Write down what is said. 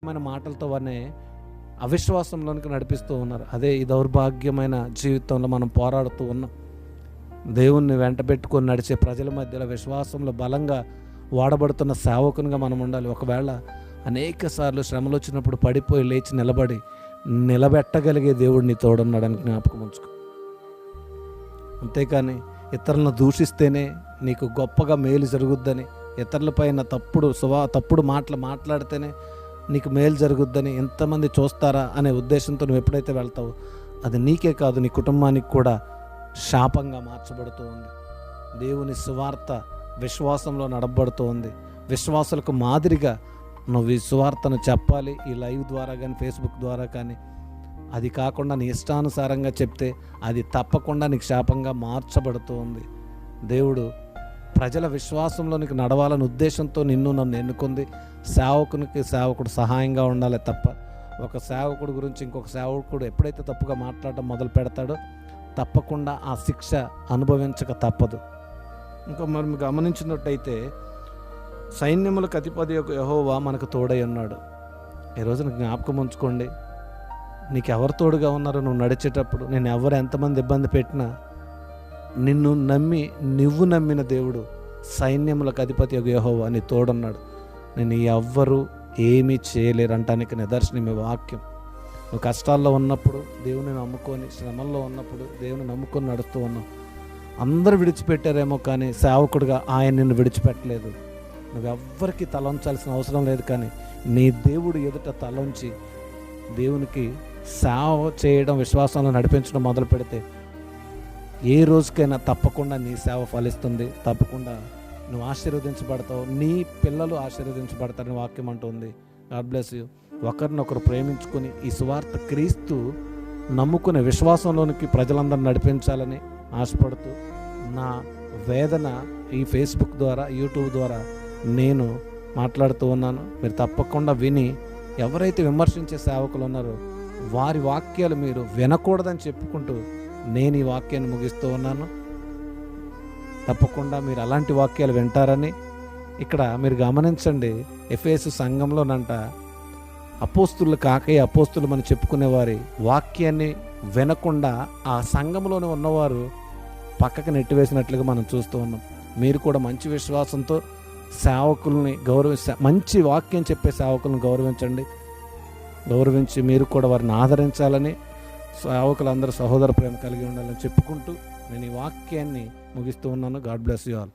మన మాటలతో వారిని అవిశ్వాసంలోనికి నడిపిస్తూ ఉన్నారు. అదే ఈ దౌర్భాగ్యమైన జీవితంలో మనం పోరాడుతూ ఉన్నాం. దేవుణ్ణి వెంట పెట్టుకొని నడిచే ప్రజల మధ్యలో విశ్వాసంలో బలంగా వాడబడుతున్న సేవకునిగా మనం ఉండాలి. ఒకవేళ అనేక సార్లు శ్రమలు వచ్చినప్పుడు పడిపోయి లేచి నిలబెట్టగలిగే దేవుడిని తోడున్నాడని జ్ఞాపకం ఉంచుకో. అంతేకాని ఇతరులను దూషిస్తేనే నీకు గొప్పగా మేలు జరుగుద్దని, ఇతరులపైన తప్పుడు మాటలు మాట్లాడితేనే నీకు మేలు జరుగుద్దని, ఎంతమంది చూస్తారా అనే ఉద్దేశంతో నువ్వు ఎప్పుడైతే వెళ్తావో అది నీకే కాదు, నీ కుటుంబానికి కూడా శాపంగా మార్చబడుతూ ఉంది. దేవుని సువార్త విశ్వాసంలో నడపబడుతూ ఉంది. విశ్వాసులకు మాదిరిగా నువ్వు ఈ సువార్తను చెప్పాలి. ఈ లైవ్ ద్వారా కానీ ఫేస్బుక్ ద్వారా కానీ. అది కాకుండా నీ ఇష్టానుసారంగా చెప్తే అది తప్పకుండా నీకు శాపంగా మార్చబడుతూ ఉంది. దేవుడు ప్రజల విశ్వాసంలోనికి నడవాలని ఉద్దేశంతో నన్ను ఎన్నుకుంది. సేవకుడు సహాయంగా ఉండాలి తప్ప ఒక సేవకుడు గురించి ఇంకొక సేవకుడు ఎప్పుడైతే తప్పుగా మాట్లాడటం మొదలు పెడతాడో తప్పకుండా ఆ శిక్ష అనుభవించక తప్పదు. ఇంకా మనం గమనించినట్టయితే సైన్యములకు అధిపతి యెహోవా మనకు తోడై ఉన్నాడు. ఈ రోజున జ్ఞాపకం ఉంచుకోండి, నీకు ఎవరు తోడుగా ఉన్నారో నువ్వు నడిచేటప్పుడు. నేను ఎవరు ఎంతమంది ఇబ్బంది పెట్టినా నువ్వు నమ్మిన దేవుడు సైన్యములకు అధిపతి యెహోవా నీ తోడున్నాడు. నేను ఎవ్వరూ ఏమీ చేయలేరు అంటానికి నిదర్శనం ఈ వాక్యం. నువ్వు కష్టాల్లో ఉన్నప్పుడు దేవుని నమ్ముకొని, శ్రమల్లో ఉన్నప్పుడు దేవుని నమ్ముకొని నడుస్తూ ఉన్నావు. అందరూ విడిచిపెట్టారేమో కానీ సేవకుడిగా ఆయన నిన్ను విడిచిపెట్టలేదు. నువ్వెవ్వరికి తలంచాల్సిన అవసరం లేదు. కానీ నీ దేవుడు ఎదుట తలంచి దేవునికి సేవ చేయడం, విశ్వాసంలో నడిపించడం మొదలు పెడితే ఏ రోజుకైనా తప్పకుండా నీ సేవ ఫలిస్తుంది. తప్పకుండా నువ్వు ఆశీర్వదించబడతావు, నీ పిల్లలు ఆశీర్వదించబడతారని వాక్యం అంటుంది. God bless you. ఒకరినొకరు ప్రేమించుకొని ఈ సువార్త క్రీస్తు నమ్ముకునే విశ్వాసంలోనికి ప్రజలందరూ నడిపించాలని ఆశపడుతూ నా వేదన ఈ ఫేస్బుక్ ద్వారా, యూట్యూబ్ ద్వారా నేను మాట్లాడుతూ ఉన్నాను. మీరు తప్పకుండా విని, ఎవరైతే విమర్శించే సేవకులు ఉన్నారో వారి వాక్యాలు మీరు వినకూడదని చెప్పుకుంటూ నేను ఈ వాక్యాన్ని ముగిస్తూ ఉన్నాను. తప్పకుండా మీరు అలాంటి వాక్యాలు వింటారని. ఇక్కడ మీరు గమనించండి, ఎఫెసు సంఘంలోనంట అపోస్తులు అపోస్తులు మనం చెప్పుకునే వారి వాక్యాన్ని వినకుండా ఆ సంఘంలోనే ఉన్నవారు పక్కకు నెట్టివేసినట్లుగా మనం చూస్తూ ఉన్నాం. మీరు కూడా మంచి విశ్వాసంతో సేవకుల్ని మంచి వాక్యం చెప్పే సేవకులను గౌరవించి మీరు కూడా వారిని ఆదరించాలని, సేవకులందరూ సహోదర ప్రేమ కలిగి ఉండాలని చెప్పుకుంటూ నేను ఈ వాక్యాన్ని ముగిస్తూ ఉన్నాను. God bless you all.